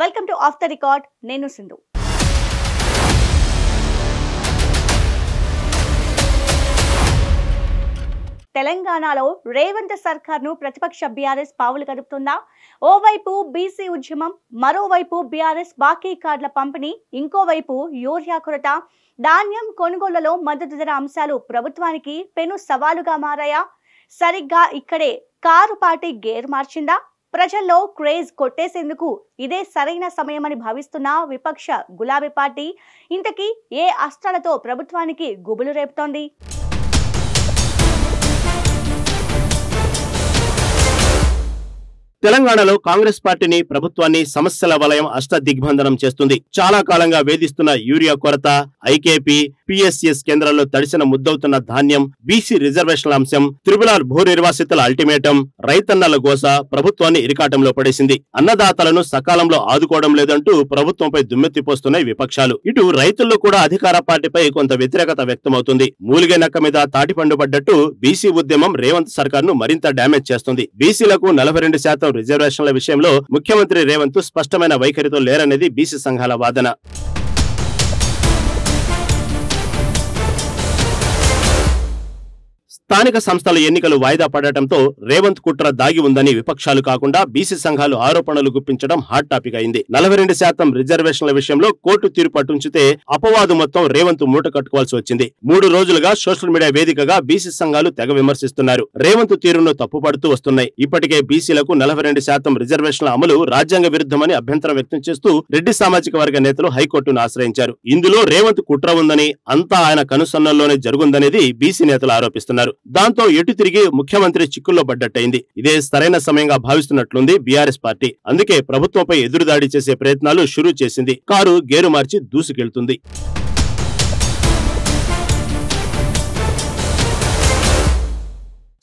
Welcome to of the record. నేను సింధు. తెలంగాణలో రేవంత్ సర్కార్ను ప్రతిపక్ష బీఆర్ఎస్ పావులు కదుపుతుందా? ఓవైపు బీసీ ఉద్యమం, మరోవైపు బీఆర్ఎస్ బాకీ కార్డుల పంపిణీ, ఇంకోవైపు యూరియా కొరత, ధాన్యం కొనుగోళ్లలో మద్దతు ధర అంశాలు ప్రభుత్వానికి పెను సవాలుగా మారాయా? సరిగ్గా ఇక్కడే కారు పార్టీ గేర్ మార్చిందా? ప్రజల్లో క్రేజ్ కొట్టేసేందుకు ఇదే సరైన సమయమని భావిస్తున్న విపక్ష గులాబీ పార్టీ ఇంతకీ ఏ అస్త్రాలతో ప్రభుత్వానికి గుబులు రేపుతోంది? తెలంగాణలో కాంగ్రెస్ పార్టీని, ప్రభుత్వాన్ని సమస్యల వలయం అష్టదిగ్బంధనం చేస్తుంది. చాలా కాలంగా వేధిస్తున్న యూరియా కొరత, ఐకేపీ, పిఎస్సిఎస్ కేంద్రాల్లో తడిసిన ముద్దవుతున్న ధాన్యం, బీసీ రిజర్వేషన్ల అంశం, త్రిపుల్ భూ నిర్వాసితుల అల్టిమేటం, రైతన్నల గోస ప్రభుత్వాన్ని ఇరికాటంలో పడేసింది. అన్నదాతలను సకాలంలో ఆదుకోవడం లేదంటూ ప్రభుత్వంపై దుమ్మెత్తిపోస్తున్నాయి విపక్షాలు. ఇటు రైతుల్లో కూడా అధికార పార్టీపై కొంత వ్యతిరేకత వ్యక్తమవుతుంది. మూలిగే నక్క మీద తాటిపండు పడ్డట్టు బీసీ ఉద్యమం రేవంత్ సర్కార్ను మరింత డ్యామేజ్ చేస్తుంది. బీసీలకు 42% రిజర్వేషన్ల విషయంలో ముఖ్యమంత్రి రేవంత్ స్పష్టమైన వైఖరితో లేరనేది బీసీ సంఘాల వాదన. స్థానిక సంస్థల ఎన్నికలు వాయిదా పడటంతో రేవంత్ కుట్ర దాగి ఉందని విపక్షాలు కాకుండా బీసీ సంఘాలు ఆరోపణలు గుప్పించడం హాట్ టాపిక్ అయింది. 42% రిజర్వేషన్ల విషయంలో కోర్టు తీర్పు అటుంచితే అపవాదు మొత్తం రేవంత్ మూట కట్టుకోవాల్సి వచ్చింది. 3 రోజులుగా సోషల్ మీడియా వేదికగా బీసీ సంఘాలు తెగ విమర్శిస్తున్నారు. రేవంత్ తీరును తప్పుపడుతూ వస్తున్నాయి. ఇప్పటికే బీసీలకు 42% రిజర్వేషన్ల అమలు రాజ్యాంగ విరుద్ధమని అభ్యంతరం వ్యక్తం చేస్తూ రెడ్డి సామాజిక వర్గ నేతలు హైకోర్టును ఆశ్రయించారు. ఇందులో రేవంత్ కుట్ర ఉందని, అంతా ఆయన కనుసన్నల్లోనే జరుగుందనేది బీసీ నేతలు ఆరోపిస్తున్నారు. దాంతో ఎటు తిరిగి ముఖ్యమంత్రి చిక్కుల్లో పడ్డట్టయింది. ఇదే సరైన సమయంగా భావిస్తున్నట్లుంది బీఆర్ఎస్ పార్టీ. అందుకే ప్రభుత్వంపై ఎదురుదాడి చేసే ప్రయత్నాలు షురూ చేసింది. కారు గేరు మార్చి దూసుకెళ్తుంది.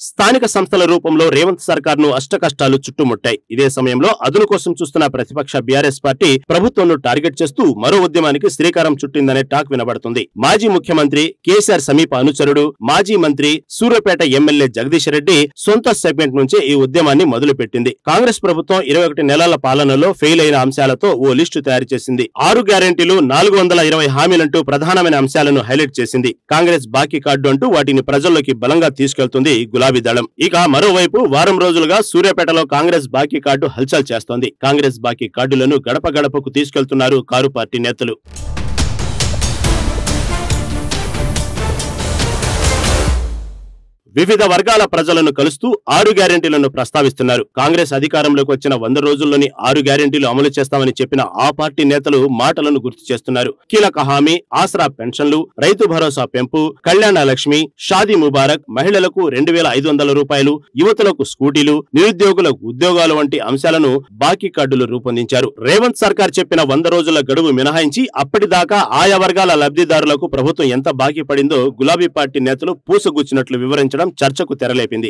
స్థానిక సంస్థల రూపంలో రేవంత్ సర్కార్ను అష్టకష్టాలు చుట్టుముట్టాయి. ఇదే సమయంలో అదును కోసం చూస్తున్న ప్రతిపక్ష బీఆర్ఎస్ పార్టీ ప్రభుత్వంను టార్గెట్ చేస్తూ మరో ఉద్యమానికి శ్రీకారం చుట్టిందనే టాక్ వినబడుతుంది. మాజీ ముఖ్యమంత్రి కేసీఆర్ సమీప అనుచరుడు, మాజీ మంత్రి, సూర్యాపేట ఎమ్మెల్యే జగదీష్ రెడ్డి సొంత సెగ్మెంట్ నుంచే ఈ ఉద్యమాన్ని మొదలుపెట్టింది. కాంగ్రెస్ ప్రభుత్వం 21 నెలల పాలనలో ఫెయిల్ అయిన అంశాలతో ఓ లిస్టు తయారు చేసింది. 6 గ్యారెంటీలు, 420 హామీలంటూ ప్రధానమైన అంశాలను హైలైట్ చేసింది. కాంగ్రెస్ బాకీ కార్డు అంటూ వాటిని ప్రజల్లోకి బలంగా తీసుకెళ్తుంది గులాబీ దళం. ఇక మరోవైపు వారం రోజులుగా సూర్యాపేటలో కాంగ్రెస్ బాకీ కార్డు హల్చల్ చేస్తోంది. కాంగ్రెస్ బాకీ కార్డులను గడప గడపకు తీసుకెళ్తున్నారు కారు పార్టీ నేతలు. వివిధ వర్గాల ప్రజలను కలుస్తూ 6 గ్యారెంటీలను ప్రస్తావిస్తున్నారు. కాంగ్రెస్ అధికారంలోకి వచ్చిన 100 రోజుల్లోని 6 గ్యారెంటీలు అమలు చేస్తామని చెప్పిన ఆ పార్టీ నేతలు మాటలను గుర్తు చేస్తున్నారు. కీలక హామీ ఆసరా పెన్షన్లు, రైతు భరోసా పెంపు, కళ్యాణ లక్ష్మి, షాదీ ముబారక్, మహిళలకు 2500 రూపాయలు, యువతులకు స్కూటీలు, నిరుద్యోగులకు ఉద్యోగాలు వంటి అంశాలను బాకీ కార్డులు రూపొందించారు. రేవంత్ సర్కార్ చెప్పిన 100 రోజుల గడువు మినహాయించి అప్పటిదాకా ఆయా వర్గాల లబ్ధిదారులకు ప్రభుత్వం ఎంత బాకీ పడిందో గులాబీ పార్టీ నేతలు పూసగుచ్చినట్లు వివరించడం చర్చకు తెరలేపింది.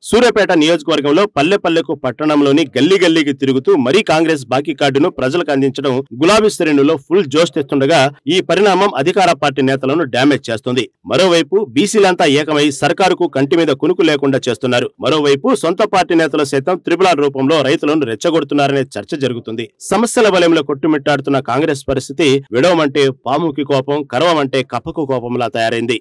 సూర్యాపేట నియోజకవర్గంలో పల్లెపల్లెకు, పట్టణంలోని గల్లీ గల్లీకి తిరుగుతూ మరీ కాంగ్రెస్ బాకీ కార్డును ప్రజలకు అందించడం గులాబీ శ్రేణుల్లో ఫుల్ జోష్ తెస్తుండగా ఈ పరిణామం అధికార పార్టీ నేతలను డ్యామేజ్ చేస్తుంది. మరోవైపు బీసీలంతా ఏకమై సర్కారుకు కంటి మీద కునుకు లేకుండా చేస్తున్నారు. మరోవైపు సొంత పార్టీ నేతలు సైతం త్రిపుల్ ఆర్ రూపంలో రైతులను రెచ్చగొడుతున్నారనే చర్చ జరుగుతుంది. సమస్యల వలయంలో కొట్టుమిట్టాడుతున్న కాంగ్రెస్ పరిస్థితి విడవమంటే పాముకి కోపం, కరవమంటే కప్పకు కోపంలా తయారైంది.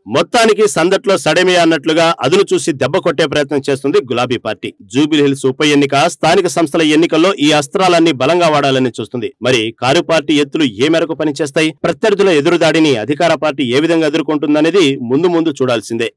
మొత్తానికి సందట్లో సడమే అన్నట్లుగా అదును చూసి దెబ్బ కొట్టే ప్రయత్నం చేస్తుంది గులాబీ పార్టీ. జూబిలీహిల్స్ ఉప ఎన్నిక, స్థానిక సంస్థల ఎన్నికల్లో ఈ అస్త్రాలన్నీ బలంగా వాడాలని చూస్తుంది. మరి కారు పార్టీ ఎత్తులు ఏ మేరకు పనిచేస్తాయి? ప్రత్యర్థుల ఎదురుదాడిని అధికార పార్టీ ఏ విధంగా ఎదుర్కొంటుందనేది ముందు చూడాల్సిందే.